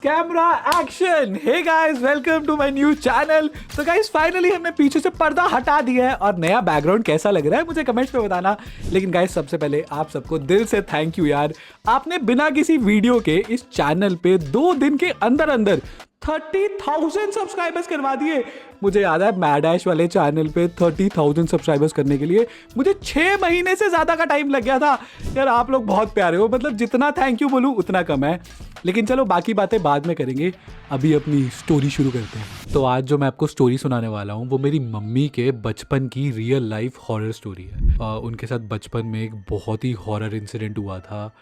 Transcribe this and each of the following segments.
Camera action. Hey guys, welcome to my new channel. तो guys finally हमने पीछे से पर्दा हटा दिया है और नया बैकग्राउंड कैसा लग रहा है मुझे कमेंट्स में बताना। लेकिन गाइस सबसे पहले आप सबको दिल से थैंक यू यार, आपने बिना किसी वीडियो के इस चैनल पे 2 दिन के अंदर अंदर 30,000 सब्सक्राइबर्स करवा दिए। मुझे याद है मैड ऐश वाले चैनल पे 30,000 सब्सक्राइबर्स करने के लिए मुझे 6 महीने से ज़्यादा का टाइम लग गया था। यार आप लोग बहुत प्यारे हो, मतलब जितना थैंक यू बोलूँ उतना कम है। लेकिन चलो बाकी बातें बाद में करेंगे, अभी अपनी स्टोरी शुरू करते हैं। तो आज जो मैं आपको स्टोरी सुनाने वाला हूँ वो मेरी मम्मी के बचपन की रियल लाइफ हॉरर स्टोरी है। उनके साथ बचपन में एक बहुत ही हॉरर इंसिडेंट हुआ था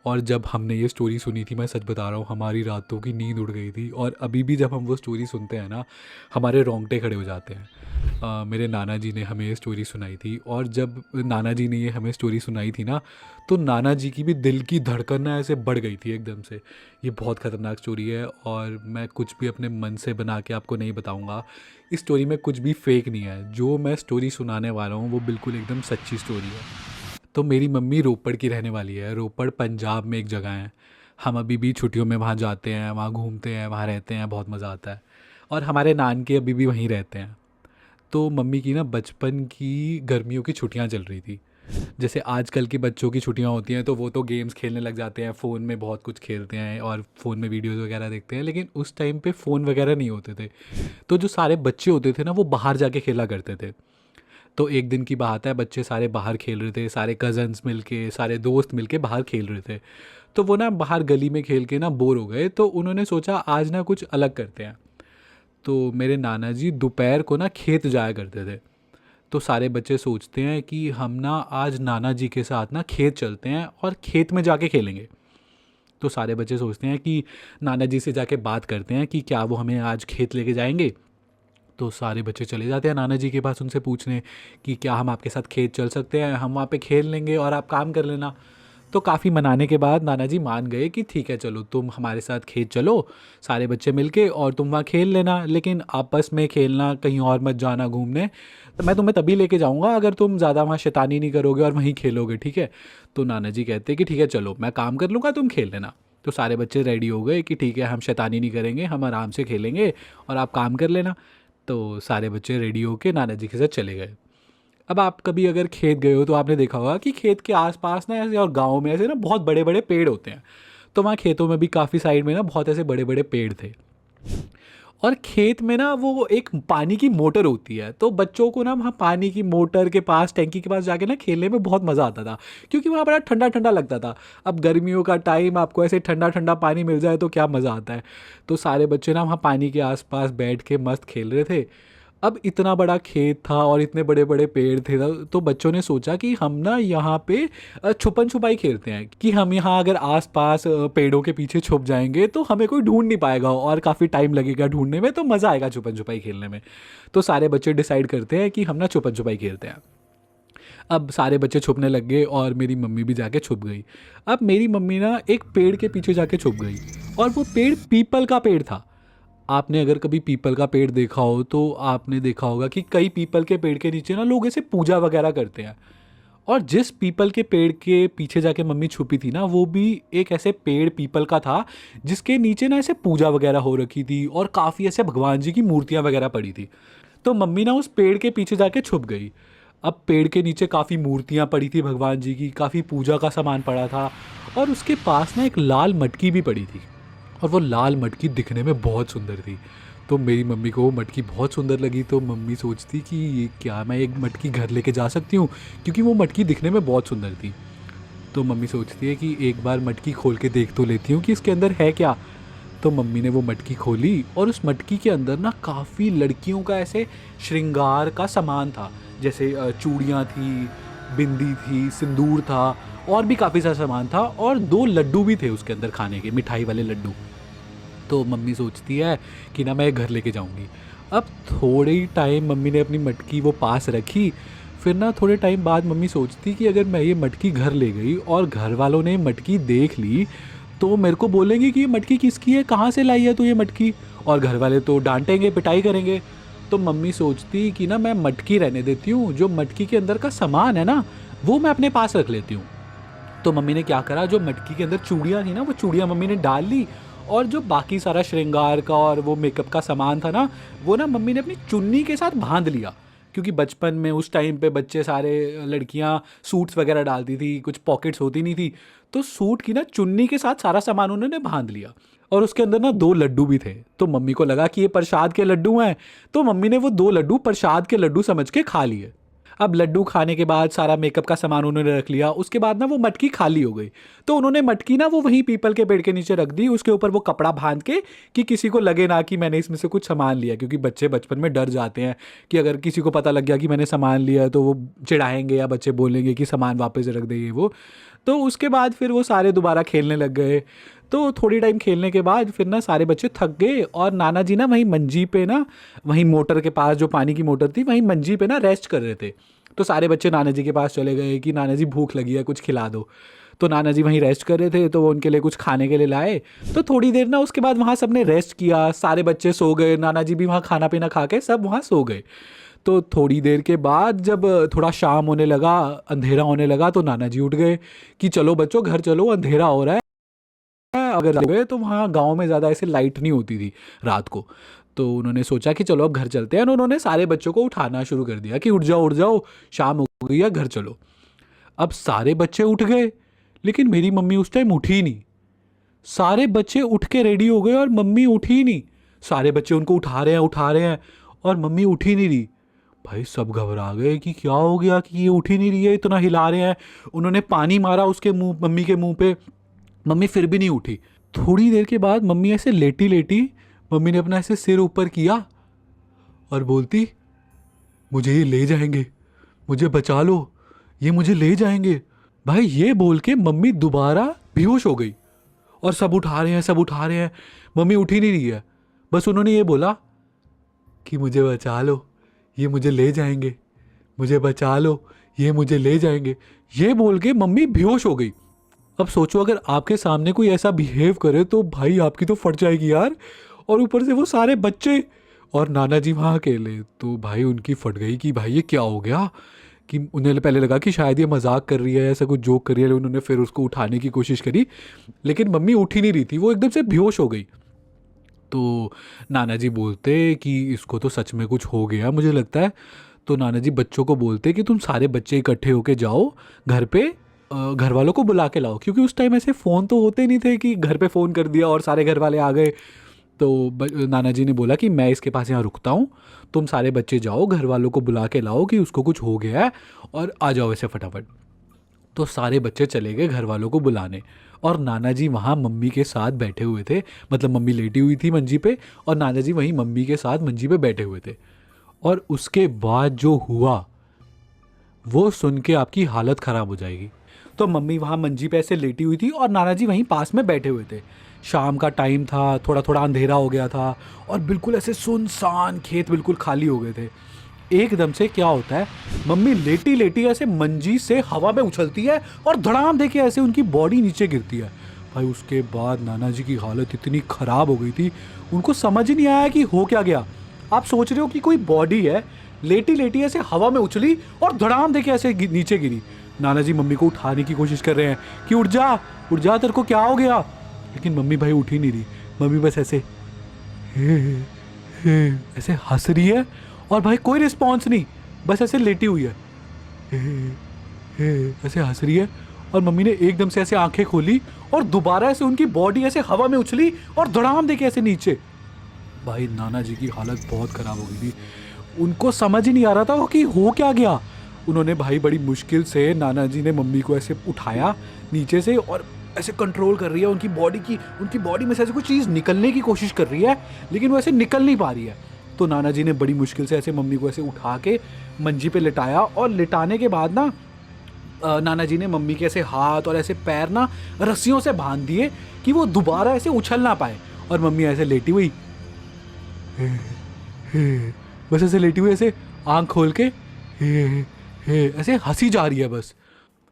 और जब हमने ये स्टोरी सुनी थी, मैं सच बता रहा हूँ, हमारी रातों की नींद उड़ गई थी। और अभी भी जब हम वो स्टोरी सुनते हैं ना, हमारे रोंगटे खड़े हो जाते हैं। मेरे नाना जी ने हमें ये स्टोरी सुनाई थी और जब नाना जी ने ये हमें स्टोरी सुनाई थी ना, तो नाना जी की भी दिल की धड़कन ना ऐसे बढ़ गई थी एकदम से। ये बहुत ख़तरनाक स्टोरी है और मैं कुछ भी अपने मन से बना के आपको नहीं बताऊँगा। इस स्टोरी में कुछ भी फेक नहीं है। जो मैं स्टोरी सुनाने वाला हूँ वो बिल्कुल एकदम सच्ची स्टोरी है। तो मेरी मम्मी रोपड़ की रहने वाली है। रोपड़ पंजाब में एक जगह है। हम अभी भी छुट्टियों में वहाँ जाते हैं, वहाँ घूमते हैं, वहाँ रहते हैं, बहुत मज़ा आता है। और हमारे नान के अभी भी वहीं रहते हैं। तो मम्मी की ना बचपन की गर्मियों की छुट्टियाँ चल रही थी। जैसे आजकल के बच्चों की छुट्टियाँ होती हैं तो वो तो गेम्स खेलने लग जाते हैं, फ़ोन में बहुत कुछ खेलते हैं और फ़ोन में वीडियोज़ वगैरह देखते हैं। लेकिन उस टाइम पे फ़ोन वगैरह नहीं होते थे, तो जो सारे बच्चे होते थे ना वो बाहर जाके खेला करते थे। तो एक दिन की बात है, बच्चे सारे बाहर खेल रहे थे, सारे कज़न्स मिलके, सारे दोस्त मिलके बाहर खेल रहे थे। तो वो ना बाहर गली में खेल के ना बोर हो गए, तो उन्होंने सोचा आज ना कुछ अलग करते हैं। तो मेरे नाना जी दोपहर को ना खेत जाया करते थे। तो सारे बच्चे सोचते हैं कि हम ना आज नाना जी के साथ ना खेत चलते हैं और खेत में जाके खेलेंगे। तो सारे बच्चे सोचते हैं कि नाना जी से जाके बात करते हैं कि क्या वो हमें आज खेत लेके जाएंगे। तो सारे बच्चे चले जाते हैं नाना जी के पास उनसे पूछने कि क्या हम आपके साथ खेत चल सकते हैं, हम वहाँ पे खेल लेंगे और आप काम कर लेना। तो काफ़ी मनाने के बाद नाना जी मान गए कि ठीक है चलो तुम हमारे साथ खेत चलो, सारे बच्चे मिलके, और तुम वहाँ खेल लेना, लेकिन आपस में खेलना, कहीं और मत जाना घूमने। तो मैं तुम्हें तभी लेके जाऊँगा अगर तुम ज़्यादा वहाँ शैतानी नहीं करोगे और वहीं खेलोगे, ठीक है। तो नाना जी कहते कि ठीक है चलो मैं काम कर लूँगा, तुम खेल लेना। तो सारे बच्चे रेडी हो गए कि ठीक है हम शैतानी नहीं करेंगे, हम आराम से खेलेंगे और आप काम कर लेना। तो सारे बच्चे रेडी होके नाना जी के साथ चले गए। अब आप कभी अगर खेत गए हो तो आपने देखा होगा कि खेत के आसपास ना ऐसे और गाँव में ऐसे ना बहुत बड़े बड़े पेड़ होते हैं। तो वहाँ खेतों में भी काफ़ी साइड में ना बहुत ऐसे बड़े बड़े पेड़ थे। और खेत में ना वो एक पानी की मोटर होती है, तो बच्चों को ना वहाँ पानी की मोटर के पास, टैंकी के पास जाके ना खेलने में बहुत मज़ा आता था, क्योंकि वहाँ बड़ा ठंडा ठंडा लगता था। अब गर्मियों का टाइम, आपको ऐसे ठंडा ठंडा पानी मिल जाए तो क्या मज़ा आता है। तो सारे बच्चे ना वहाँ पानी के आसपास बैठ के मस्त खेल रहे थे। अब इतना बड़ा खेत था और इतने बड़े बड़े पेड़ थे, तो बच्चों ने सोचा कि हम ना यहाँ पे छुपन छुपाई खेलते हैं, कि हम यहाँ अगर आसपास पेड़ों के पीछे छुप जाएंगे तो हमें कोई ढूंढ नहीं पाएगा और काफ़ी टाइम लगेगा ढूंढने में, तो मज़ा आएगा छुपन छुपाई खेलने में। तो सारे बच्चे डिसाइड करते हैं कि हम ना छुपन छुपाई खेलते हैं। अब सारे बच्चे छुपने लग गए और मेरी मम्मी भी जाके छुप गई। अब मेरी मम्मी ना एक पेड़ के पीछे जाके छुप गई और वो पेड़ पीपल का पेड़ था। आपने अगर कभी पीपल का पेड़ देखा हो तो आपने देखा होगा कि कई पीपल के पेड़ के नीचे ना लोग ऐसे पूजा वगैरह करते हैं। और जिस पीपल के पेड़ के पीछे जाके मम्मी छुपी थी ना, वो भी एक ऐसे पेड़ पीपल का था जिसके नीचे ना ऐसे पूजा वगैरह हो रखी थी और काफ़ी ऐसे भगवान जी की मूर्तियाँ वगैरह पड़ी थी। तो मम्मी ना उस पेड़ के पीछे जाके छुप गई। अब पेड़ के नीचे काफ़ी मूर्तियाँ पड़ी थी भगवान जी की, काफ़ी पूजा का सामान पड़ा था और उसके पास ना एक लाल मटकी भी पड़ी थी। और वो लाल मटकी दिखने में बहुत सुंदर थी। तो मेरी मम्मी को वो मटकी बहुत सुंदर लगी, तो मम्मी सोचती कि ये क्या मैं एक मटकी घर लेके जा सकती हूँ, क्योंकि वो मटकी दिखने में बहुत सुंदर थी। तो मम्मी सोचती है कि एक बार मटकी खोल के देख तो लेती हूँ कि इसके अंदर है क्या। तो मम्मी ने वो मटकी खोली और उस मटकी के अंदर ना काफ़ी लड़कियों का ऐसे श्रृंगार का सामान था, जैसे चूड़ियाँ थी, बिंदी थी, सिंदूर था और भी काफ़ी सारा सामान था, और 2 लड्डू भी थे उसके अंदर खाने के, मिठाई वाले लड्डू। तो मम्मी सोचती है कि ना मैं घर लेके जाऊंगी। अब थोड़े ही टाइम मम्मी ने अपनी मटकी वो पास रखी। फिर ना थोड़े टाइम बाद मम्मी सोचती कि अगर मैं ये मटकी घर ले गई और घर वालों ने मटकी देख ली तो मेरे को बोलेंगे कि ये मटकी किसकी है, कहाँ से लाई है तो ये मटकी, और घर वाले तो डांटेंगे, पिटाई करेंगे। तो मम्मी सोचती कि ना मैं मटकी रहने देती हूँ, जो मटकी के अंदर का सामान है ना वो मैं अपने पास रख लेती हूँ। तो मम्मी ने क्या करा, जो मटकी के अंदर चूड़ियाँ थी ना वो चूड़ियाँ मम्मी ने डाल ली और जो बाकी सारा श्रृंगार का और वो मेकअप का सामान था ना, वो ना मम्मी ने अपनी चुन्नी के साथ बांध लिया। क्योंकि बचपन में उस टाइम पे बच्चे सारे, लड़कियां सूट्स वगैरह डालती थी, कुछ पॉकेट्स होती नहीं थी, तो सूट की ना चुन्नी के साथ सारा सामान उन्होंने बांध लिया। और उसके अंदर ना 2 लड्डू भी थे। तो मम्मी को लगा कि ये प्रसाद के लड्डू हैं, तो मम्मी ने वो 2 लड्डू प्रसाद के लड्डू समझ के खा लिए। अब लड्डू खाने के बाद सारा मेकअप का सामान उन्होंने रख लिया। उसके बाद ना वो मटकी खाली हो गई, तो उन्होंने मटकी ना वो वहीं पीपल के पेड़ के नीचे रख दी, उसके ऊपर वो कपड़ा बांध के, कि किसी को लगे ना कि मैंने इसमें से कुछ सामान लिया। क्योंकि बच्चे बचपन में डर जाते हैं कि अगर किसी को पता लग गया कि मैंने सामान लिया तो वो चिढ़ाएंगे या बच्चे बोलेंगे कि सामान वापस रख दे ये वो। तो उसके बाद फिर वो सारे दोबारा खेलने लग गए। तो थोड़ी टाइम खेलने के बाद फिर ना सारे बच्चे थक गए, और नाना जी ना वहीं मंजी पे ना, वहीं मोटर के पास, जो पानी की मोटर थी, वहीं मंजी पे ना रेस्ट कर रहे थे। तो सारे बच्चे नाना जी के पास चले गए कि नाना जी भूख लगी है, कुछ खिला दो। तो नाना जी वहीं रेस्ट कर रहे थे, तो वो उनके लिए कुछ खाने के लिए लाए। तो थोड़ी देर ना उसके बाद वहाँ सबने रेस्ट किया, सारे बच्चे सो गए, नाना जी भी वहाँ खाना पीना खा के सब वहाँ सो गए। तो थोड़ी देर के बाद जब थोड़ा शाम होने लगा, अंधेरा होने लगा, तो नाना जी उठ गए कि चलो बच्चों घर चलो, अंधेरा हो रहा है। अगर गए तो वहाँ गांव में ज़्यादा ऐसे लाइट नहीं होती थी रात को। तो उन्होंने सोचा कि चलो अब घर चलते हैं, और उन्होंने सारे बच्चों को उठाना शुरू कर दिया कि उठ जाओ, शाम हो गई है, घर चलो। अब सारे बच्चे उठ गए, लेकिन मेरी मम्मी उस टाइम उठी नहीं। सारे बच्चे उठ के रेडी हो गए और मम्मी उठी नहीं। सारे बच्चे उनको उठा रहे हैं और मम्मी उठ ही नहीं रही। भाई सब घबरा गए कि क्या हो गया कि ये उठ ही नहीं रही है, इतना हिला रहे हैं। उन्होंने पानी मारा उसके मुंह, मम्मी के मुंह पे, मम्मी फिर भी नहीं उठी। थोड़ी देर के बाद मम्मी ऐसे लेटी लेटी, मम्मी ने अपना ऐसे सिर ऊपर किया और बोलती, मुझे ये ले जाएंगे, मुझे बचा लो, ये मुझे ले जाएंगे। भाई ये बोल के मम्मी दोबारा बेहोश हो गई, और सब उठा रहे हैं, सब उठा रहे हैं, मम्मी उठी नहीं रही है। बस उन्होंने ये बोला कि मुझे बचा लो, ये मुझे ले जाएंगे, मुझे बचा लो, ये मुझे ले जाएंगे। ये बोल के मम्मी बेहोश हो गई। अब सोचो अगर आपके सामने कोई ऐसा बिहेव करे तो भाई आपकी तो फट जाएगी यार। और ऊपर से वो सारे बच्चे और नाना जी वहाँ अकेले, तो भाई उनकी फट गई कि भाई ये क्या हो गया। कि उन्हें पहले लगा कि शायद ये मजाक कर रही है, ऐसा कुछ जोक कर रही है। उन्होंने फिर उसको उठाने की कोशिश करी, लेकिन मम्मी उठ ही नहीं रही थी, वो एकदम से बेहोश हो गई। तो नाना जी बोलते कि इसको तो सच में कुछ हो गया मुझे लगता है। तो नाना जी बच्चों को बोलते कि तुम सारे बच्चे इकट्ठे होके जाओ घर पे, घर वालों को बुला के लाओ। क्योंकि उस टाइम ऐसे फ़ोन तो होते नहीं थे कि घर पे फ़ोन कर दिया और सारे घर वाले आ गए। तो नाना जी ने बोला कि मैं इसके पास यहाँ रुकता हूँ, तुम सारे बच्चे जाओ घर वालों को बुला के लाओ कि उसको कुछ हो गया है, और आ जाओ ऐसे फटाफट। तो सारे बच्चे चले गए घर वालों को बुलाने, और नाना जी वहाँ मम्मी के साथ बैठे हुए थे। मतलब मम्मी लेटी हुई थी मंजी पे, और नाना जी वहीं मम्मी के साथ मंजी पे बैठे हुए थे। और उसके बाद जो हुआ वो सुन के आपकी हालत ख़राब हो जाएगी। तो मम्मी वहाँ मंजी पे ऐसे लेटी हुई थी और नाना जी वहीं पास में बैठे हुए थे। शाम का टाइम था, थोड़ा थोड़ा अंधेरा हो गया था, और बिल्कुल ऐसे सुनसान खेत बिल्कुल खाली हो गए थे। एकदम से क्या होता है, मम्मी लेटी लेटी ऐसे मंजी से हवा में उछलती है और धड़ाम देके ऐसे उनकी बॉडी नीचे गिरती है। भाई उसके बाद नाना जी की हालत इतनी ख़राब हो गई थी, उनको समझ ही नहीं आया कि हो क्या गया। आप सोच रहे हो कि कोई बॉडी है, लेटी लेटी ऐसे हवा में उछली और धड़ाम देके ऐसे नीचे गिरी। नाना जी मम्मी को उठाने की कोशिश कर रहे हैं कि उठ जा तेरे को क्या हो गया। लेकिन मम्मी भाई उठ ही नहीं रही। मम्मी बस ऐसे ऐसे हंस रही है, और भाई कोई रिस्पॉन्स नहीं, बस ऐसे लेटी हुई है, ऐसे हंस रही है। और मम्मी ने एकदम से ऐसे आंखें खोली और दोबारा ऐसे उनकी बॉडी ऐसे हवा में उछली और धड़ाम देके ऐसे नीचे। भाई नाना जी की हालत बहुत ख़राब हो गई थी, उनको समझ ही नहीं आ रहा था कि हो क्या गया। उन्होंने भाई बड़ी मुश्किल से, नाना जी ने मम्मी को ऐसे उठाया नीचे से, और ऐसे कंट्रोल कर रही है उनकी बॉडी में से ऐसे कुछ चीज़ निकलने की कोशिश कर रही है, लेकिन वो ऐसे निकल नहीं पा रही है। तो नाना जी ने बड़ी मुश्किल से ऐसे मम्मी को ऐसे उठा के मंजी पे लिटाया, और लिटाने के बाद ना नाना जी ने मम्मी के ऐसे हाथ और ऐसे पैर ना रस्सियों से बांध दिए कि वो दोबारा ऐसे उछल ना पाए। और मम्मी ऐसे लेटी हुई, बस ऐसे लेटी हुई, ऐसे आँख खोल के ऐसे हंसी जा रही है बस।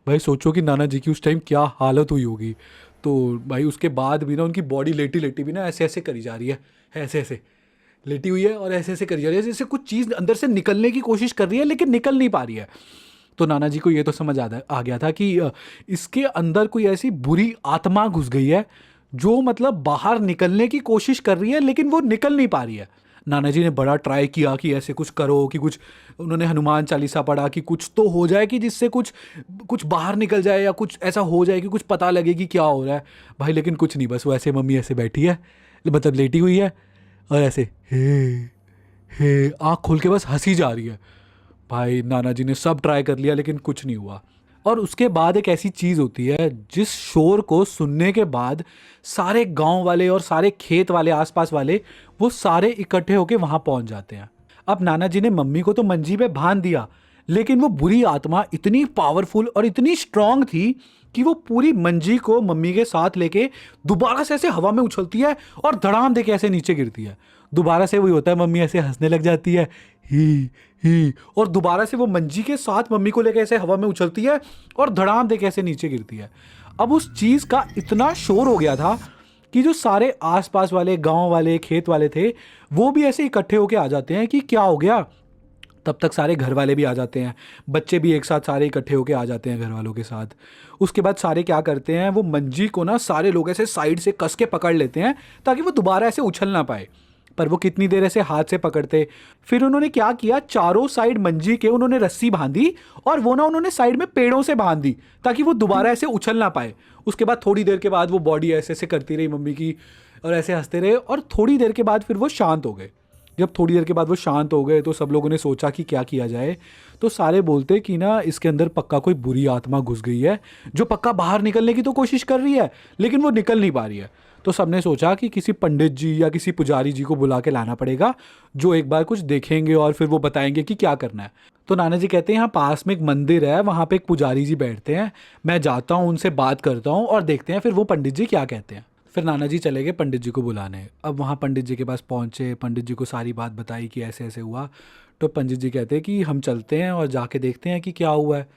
भाई सोचो कि नाना जी की उस टाइम क्या हालत हुई होगी। तो भाई उसके बाद भी ना उनकी बॉडी लेटी लेटी भी ना ऐसे ऐसे करी जा रही है, ऐसे ऐसे लेटी हुई है और ऐसे ऐसे करी जा रही है, जैसे कुछ चीज़ अंदर से निकलने की कोशिश कर रही है लेकिन निकल नहीं पा रही है। तो नाना जी को ये तो समझ आ गया था कि इसके अंदर कोई ऐसी बुरी आत्मा घुस गई है जो मतलब बाहर निकलने की कोशिश कर रही है लेकिन वो निकल नहीं पा रही है। नाना जी ने बड़ा ट्राई किया कि ऐसे कुछ करो, कि कुछ उन्होंने हनुमान चालीसा पढ़ा कि कुछ तो हो जाए, कि जिससे कुछ कुछ बाहर निकल जाए या कुछ ऐसा हो जाए कि कुछ पता लगे कि क्या हो रहा है भाई। लेकिन कुछ नहीं, बस वो ऐसे मम्मी ऐसे बैठी है, मतलब लेटी हुई है और ऐसे हे आँख खोल के बस हंसी जा रही है। भाई नाना जी ने सब ट्राई कर लिया लेकिन कुछ नहीं हुआ। और उसके बाद एक ऐसी चीज़ होती है जिस शोर को सुनने के बाद सारे गांव वाले और सारे खेत वाले आसपास वाले वो सारे इकट्ठे होके वहां पहुंच जाते हैं। अब नाना जी ने मम्मी को तो मंजी पे बांध दिया, लेकिन वो बुरी आत्मा इतनी पावरफुल और इतनी स्ट्रांग थी कि वो पूरी मंजी को मम्मी के साथ लेके दोबारा से ऐसे हवा में उछलती है और धड़ाम दे के ऐसे नीचे गिरती है। दोबारा से वही होता है, मम्मी ऐसे हंसने लग जाती है ही, और दोबारा से वो मंजी के साथ मम्मी को लेके ऐसे हवा में उछलती है और धड़ाम दे के ऐसे नीचे गिरती है। अब उस चीज़ का इतना शोर हो गया था कि जो सारे आसपास वाले गांव वाले खेत वाले थे वो भी ऐसे इकट्ठे होके आ जाते हैं कि क्या हो गया। तब तक सारे घर वाले भी आ जाते हैं, बच्चे भी एक साथ सारे इकट्ठे होके आ जाते हैं घर वालों के साथ। उसके बाद सारे क्या करते हैं, वो मंजी को ना सारे लोग ऐसे साइड से कस के पकड़ लेते हैं ताकि वो दोबारा ऐसे उछल ना पाए। पर वो कितनी देर ऐसे हाथ से पकड़ते। फिर उन्होंने क्या किया, चारों साइड मंजी के उन्होंने रस्सी बांधी और वो ना उन्होंने साइड में पेड़ों से बांध दी ताकि वो दोबारा ऐसे उछल ना पाए। उसके बाद थोड़ी देर के बाद वो बॉडी ऐसे ऐसे करती रही मम्मी की और ऐसे हंसते रहे, और थोड़ी देर के बाद फिर वो शांत हो गए। जब थोड़ी देर के बाद वो शांत हो गए तो सब लोगों ने सोचा कि क्या किया जाए। तो सारे बोलते कि ना इसके अंदर पक्का कोई बुरी आत्मा घुस गई है जो पक्का बाहर निकलने की तो कोशिश कर रही है लेकिन वो निकल नहीं पा रही है। तो सबने सोचा कि किसी पंडित जी या किसी पुजारी जी को बुला के लाना पड़ेगा जो एक बार कुछ देखेंगे और फिर वो बताएंगे कि क्या करना है। तो नाना जी कहते हैं यहाँ पास में एक मंदिर है, वहाँ पे एक पुजारी जी बैठते हैं, मैं जाता हूँ उनसे बात करता हूँ और देखते हैं फिर वो पंडित जी क्या कहते हैं। फिर नाना जी चले गए पंडित जी को बुलाने। अब वहाँ पंडित जी के पास पहुँचे, पंडित जी को सारी बात बताई कि ऐसे ऐसे हुआ। तो पंडित जी कहते हैं कि हम चलते हैं और जाके देखते हैं कि क्या हुआ है।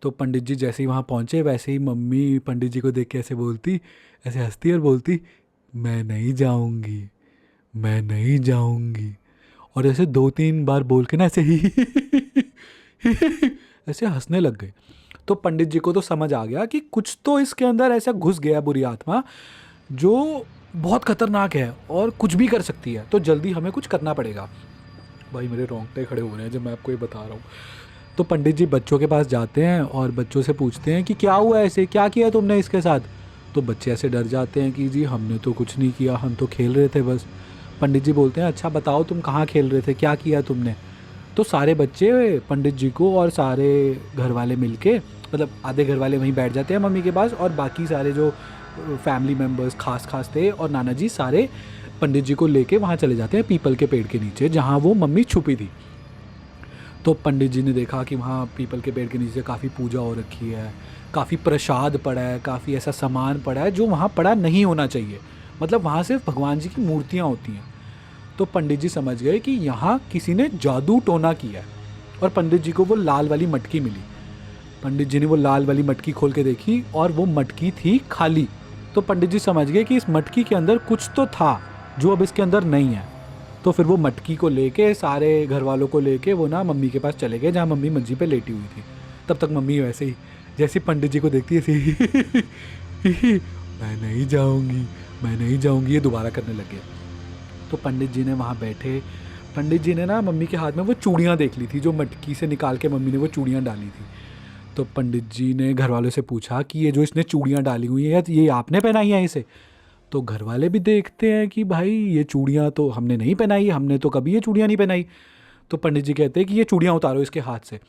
तो पंडित जी जैसे ही वहाँ पहुँचे वैसे ही मम्मी पंडित जी को देख के ऐसे बोलती, ऐसे हंसती और बोलती, मैं नहीं जाऊँगी, मैं नहीं जाऊँगी। और ऐसे 2-3 बार बोल के ना ऐसे ही ऐसे हंसने लग गए। तो पंडित जी को तो समझ आ गया कि कुछ तो इसके अंदर ऐसा घुस गया बुरी आत्मा जो बहुत खतरनाक है और कुछ भी कर सकती है, तो जल्दी हमें कुछ करना पड़ेगा। भाई मेरे रोंगटे खड़े हो रहे हैं जब मैं आपको ये बता रहा हूँ। तो पंडित जी बच्चों के पास जाते हैं और बच्चों से पूछते हैं कि क्या हुआ, ऐसे क्या किया तुमने इसके साथ। तो बच्चे ऐसे डर जाते हैं कि जी हमने तो कुछ नहीं किया, हम तो खेल रहे थे बस। पंडित जी बोलते हैं अच्छा बताओ तुम कहाँ खेल रहे थे, क्या किया तुमने। तो सारे बच्चे पंडित जी को और सारे घर वाले मिलके, मतलब आधे घर वाले वहीं बैठ जाते हैं मम्मी के पास और बाकी सारे जो फैमिली मेम्बर्स खास थे और नाना जी सारे पंडित जी को लेके वहाँ चले जाते हैं पीपल के पेड़ के नीचे जहाँ वो मम्मी छुपी थी। तो पंडित जी ने देखा कि वहाँ पीपल के पेड़ के नीचे काफ़ी पूजा हो रखी है, काफ़ी प्रसाद पड़ा है, काफ़ी ऐसा सामान पड़ा है जो वहाँ पड़ा नहीं होना चाहिए, मतलब वहाँ सिर्फ भगवान जी की मूर्तियाँ होती हैं। तो पंडित जी समझ गए कि यहाँ किसी ने जादू टोना किया है और पंडित जी को वो लाल वाली मटकी मिली। पंडित जी ने वो लाल वाली मटकी खोल के देखी और वो मटकी थी खाली। तो पंडित जी समझ गए कि इस मटकी के अंदर कुछ तो था जो अब इसके अंदर नहीं है। तो फिर वो मटकी को लेके सारे घर वालों को लेके वो ना मम्मी के पास चले गए जहाँ मम्मी मंजी पे लेटी हुई थी। तब तक मम्मी वैसे ही जैसे पंडित जी को देखती है ऐसे मैं नहीं जाऊँगी, मैं नहीं जाऊँगी, ये दोबारा करने लगे। तो पंडित जी ने वहाँ बैठे, पंडित जी ने ना मम्मी के हाथ में वो चूड़ियाँ देख ली थी जो मटकी से निकाल के मम्मी ने वो चूड़ियाँ डाली थी। तो पंडित जी ने घर वालों से पूछा कि ये जो इसने चूड़ियाँ डाली हुई हैं ये आपने पहनाई हैं इसे। तो घर वाले भी देखते हैं कि भाई ये चूड़ियाँ तो हमने नहीं पहनाई, हमने तो कभी ये चूड़ियाँ नहीं पहनाई। तो पंडित जी कहते हैं कि ये चूड़ियाँ उतारो इसके हाथ से।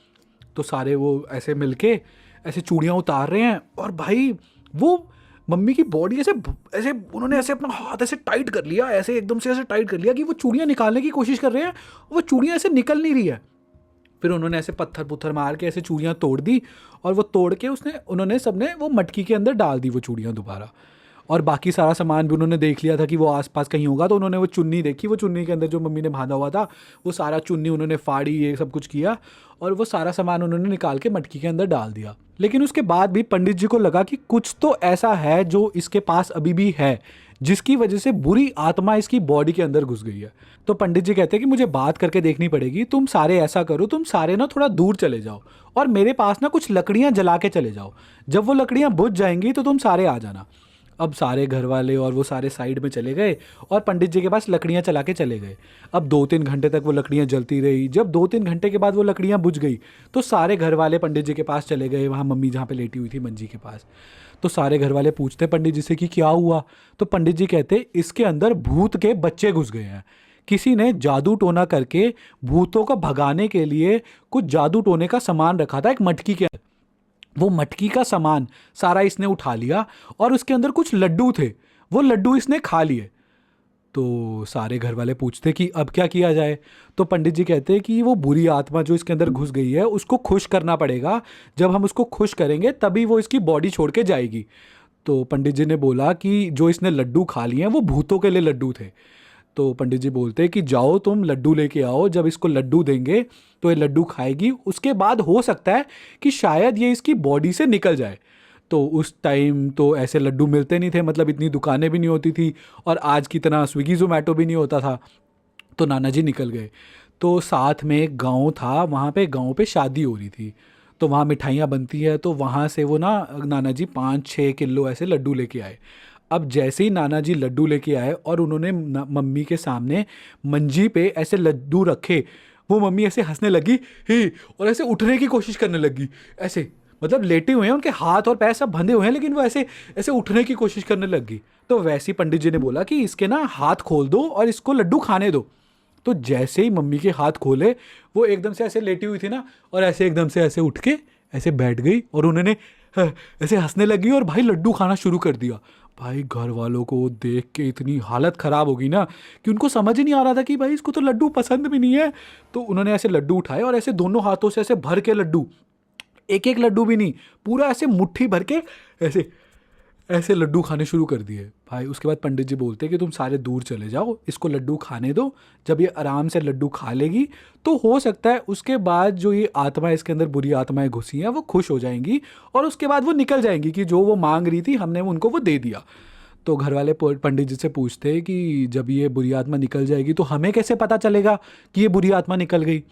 तो सारे वो ऐसे मिलके ऐसे चूड़ियाँ उतार रहे हैं और भाई वो मम्मी की बॉडी ऐसे ऐसे उन्होंने ऐसे अपना हाथ ऐसे टाइट कर लिया, ऐसे एकदम से ऐसे टाइट कर लिया कि वो चूड़ियाँ निकालने की कोशिश कर रहे हैं, वो चूड़ियाँ ऐसे निकल नहीं रही है। फिर उन्होंने ऐसे पत्थर पुत्थर मार के ऐसे चूड़ियाँ तोड़ दी और वो तोड़ के उन्होंने सबने वो मटकी के अंदर डाल दी वो चूड़ियाँ दोबारा। और बाकी सारा सामान भी उन्होंने देख लिया था कि वो आसपास कहीं होगा। तो उन्होंने वो चुन्नी देखी, वो चुन्नी के अंदर जो मम्मी ने बांधा हुआ था वो सारा चुन्नी उन्होंने फाड़ी, ये सब कुछ किया और वो सारा सामान उन्होंने निकाल के मटकी के अंदर डाल दिया। लेकिन उसके बाद भी पंडित जी को लगा कि कुछ तो ऐसा है जो इसके पास अभी भी है जिसकी वजह से बुरी आत्मा इसकी बॉडी के अंदर घुस गई है। तो पंडित जी कहते हैं कि मुझे बात करके देखनी पड़ेगी, तुम सारे ऐसा करो, तुम सारे ना थोड़ा दूर चले जाओ और मेरे पास ना कुछ लकड़ियाँ जला के चले जाओ, जब वो लकड़ियाँ बुझ जाएंगी तो तुम सारे आ जाना। अब सारे घर वाले और वो सारे साइड में चले गए और पंडित जी के पास लकड़ियाँ चला के चले गए। अब 2-3 घंटे तक वो लकड़ियाँ जलती रही। जब 2-3 घंटे के बाद वो लकड़ियाँ बुझ गई तो सारे घर वाले पंडित जी के पास चले गए, वहाँ मम्मी जहाँ पे लेटी हुई थी मंजी के पास। तो सारे घर वाले पूछते पंडित जी से कि क्या हुआ। तो पंडित जी कहते इसके अंदर भूत के बच्चे घुस गए हैं। किसी ने जादू टोना करके भूतों को भगाने के लिए कुछ जादू टोने का सामान रखा था एक मटकी के अंदर। वो मटकी का सामान सारा इसने उठा लिया और उसके अंदर कुछ लड्डू थे, वो लड्डू इसने खा लिए। तो सारे घर वाले पूछते कि अब क्या किया जाए। तो पंडित जी कहते हैं कि वो बुरी आत्मा जो इसके अंदर घुस गई है उसको खुश करना पड़ेगा। जब हम उसको खुश करेंगे तभी वो इसकी बॉडी छोड़ के जाएगी। तो पंडित जी ने बोला कि जो इसने लड्डू खा लिए हैं वो भूतों के लिए लड्डू थे। तो पंडित जी बोलते हैं कि जाओ तुम लड्डू लेके आओ, जब इसको लड्डू देंगे तो ये लड्डू खाएगी, उसके बाद हो सकता है कि शायद ये इसकी बॉडी से निकल जाए। तो उस टाइम तो ऐसे लड्डू मिलते नहीं थे, मतलब इतनी दुकानें भी नहीं होती थी और आज की तरह स्विगी जोमेटो भी नहीं होता था। तो नाना जी निकल गए। तो साथ में एक गाँव था, वहाँ पे गाँव पे शादी हो रही थी, तो वहाँ मिठाइयाँ बनती है। तो वहाँ से वो ना नाना जी 5-6 किलो ऐसे लड्डू लेके आए। अब जैसे ही नाना जी लड्डू लेके आए और उन्होंने मम्मी के सामने मंजी पे ऐसे लड्डू रखे, वो मम्मी ऐसे हंसने लगी ही और ऐसे उठने की कोशिश करने लगी। ऐसे मतलब लेटे हुए हैं, उनके हाथ और पैर सब बंधे हुए हैं, लेकिन वो ऐसे ऐसे उठने की कोशिश करने लगी। तो वैसे ही पंडित जी ने बोला कि इसके ना हाथ खोल दो और इसको लड्डू खाने दो। तो जैसे ही मम्मी के हाथ खोले, वो एकदम से ऐसे लेटी हुई थी ना, और ऐसे एकदम से ऐसे उठ के ऐसे बैठ गई और उन्होंने ऐसे हंसने लगी और भाई लड्डू खाना शुरू कर दिया। भाई घर वालों को देख के इतनी हालत ख़राब हो गई ना कि उनको समझ ही नहीं आ रहा था कि भाई इसको तो लड्डू पसंद भी नहीं है। तो उन्होंने ऐसे लड्डू उठाए और ऐसे दोनों हाथों से ऐसे भर के लड्डू, एक एक लड्डू भी नहीं, पूरा ऐसे मुट्ठी भर के ऐसे ऐसे लड्डू खाने शुरू कर दिए। भाई उसके बाद पंडित जी बोलते कि तुम सारे दूर चले जाओ, इसको लड्डू खाने दो। जब ये आराम से लड्डू खा लेगी तो हो सकता है उसके बाद जो ये आत्मा इसके अंदर बुरी आत्माएं घुसी हैं वो खुश हो जाएंगी और उसके बाद वो निकल जाएंगी कि जो वो मांग रही थी हमने उनको वो दे दिया। तो घर वाले पंडित जी से पूछते हैं कि जब ये बुरी आत्मा निकल जाएगी तो हमें कैसे पता चलेगा कि ये बुरी आत्मा निकल गई।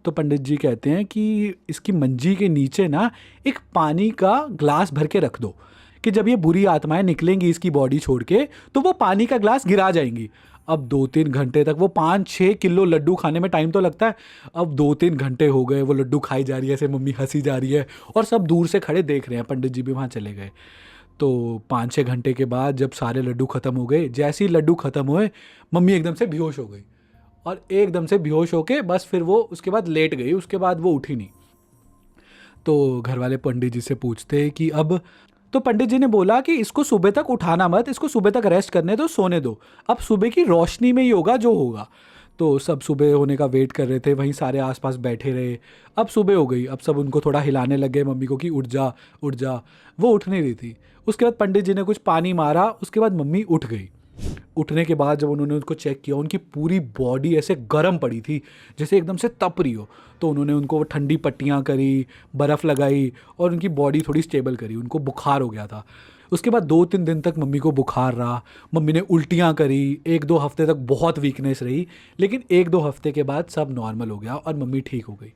तो पंडित जी कहते हैं कि इसकी मंजी के नीचे ना एक पानी का ग्लास भर के रख दो कि जब ये बुरी आत्माएं निकलेंगी इसकी बॉडी छोड़ के तो वो पानी का ग्लास गिरा जाएंगी। अब 2-3 घंटे तक वो 5-6 किलो लड्डू खाने में टाइम तो लगता है। अब 2-3 घंटे हो गए, वो लड्डू खाई जा रही है, ऐसे मम्मी हंसी जा रही है और सब दूर से खड़े देख रहे हैं। पंडित जी भी वहाँ चले गए। तो 5-6 घंटे के बाद जब सारे लड्डू ख़त्म हो गए, जैसे ही लड्डू ख़त्म हुए मम्मी एकदम से बेहोश हो गई और एकदम से बेहोश होके बस फिर वो उसके बाद लेट गई, उसके बाद वो उठी नहीं। तो घर वाले पंडित जी से पूछते हैं कि अब, तो पंडित जी ने बोला कि इसको सुबह तक उठाना मत, इसको सुबह तक रेस्ट करने दो, सोने दो, अब सुबह की रोशनी में ही होगा जो होगा। तो सब सुबह होने का वेट कर रहे थे, वहीं सारे आसपास बैठे रहे। अब सुबह हो गई, अब सब उनको थोड़ा हिलाने लग गए मम्मी को कि उठ जा उठ जा, वो उठ नहीं रही थी। उसके बाद पंडित जी ने कुछ पानी मारा, उसके बाद मम्मी उठ गई। उठने के बाद जब उन्होंने उसको चेक किया, उनकी पूरी बॉडी ऐसे गर्म पड़ी थी जैसे एकदम से तप रही हो। तो उन्होंने उनको ठंडी पट्टियाँ करी, बर्फ़ लगाई और उनकी बॉडी थोड़ी स्टेबल करी। उनको बुखार हो गया था। उसके बाद 2-3 दिन तक मम्मी को बुखार रहा, मम्मी ने उल्टियाँ करी, 1-2 हफ्ते तक बहुत वीकनेस रही, लेकिन 1-2 हफ्ते के बाद सब नॉर्मल हो गया और मम्मी ठीक हो गई।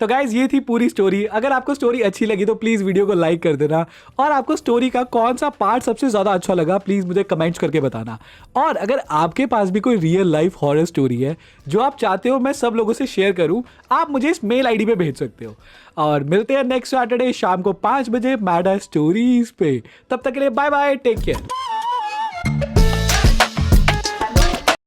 तो गाइज ये थी पूरी स्टोरी। अगर आपको स्टोरी अच्छी लगी तो प्लीज़ वीडियो को लाइक कर देना, और आपको स्टोरी का कौन सा पार्ट सबसे ज़्यादा अच्छा लगा प्लीज़ मुझे कमेंट्स करके बताना। और अगर आपके पास भी कोई रियल लाइफ हॉरर स्टोरी है जो आप चाहते हो मैं सब लोगों से शेयर करूं, आप मुझे इस मेल आईडी पे भेज सकते हो। और मिलते हैं नेक्स्ट सैटरडे शाम को 5 बजे मैड स्टोरीज पे। तब तक के लिए बाय बाय, टेक केयर।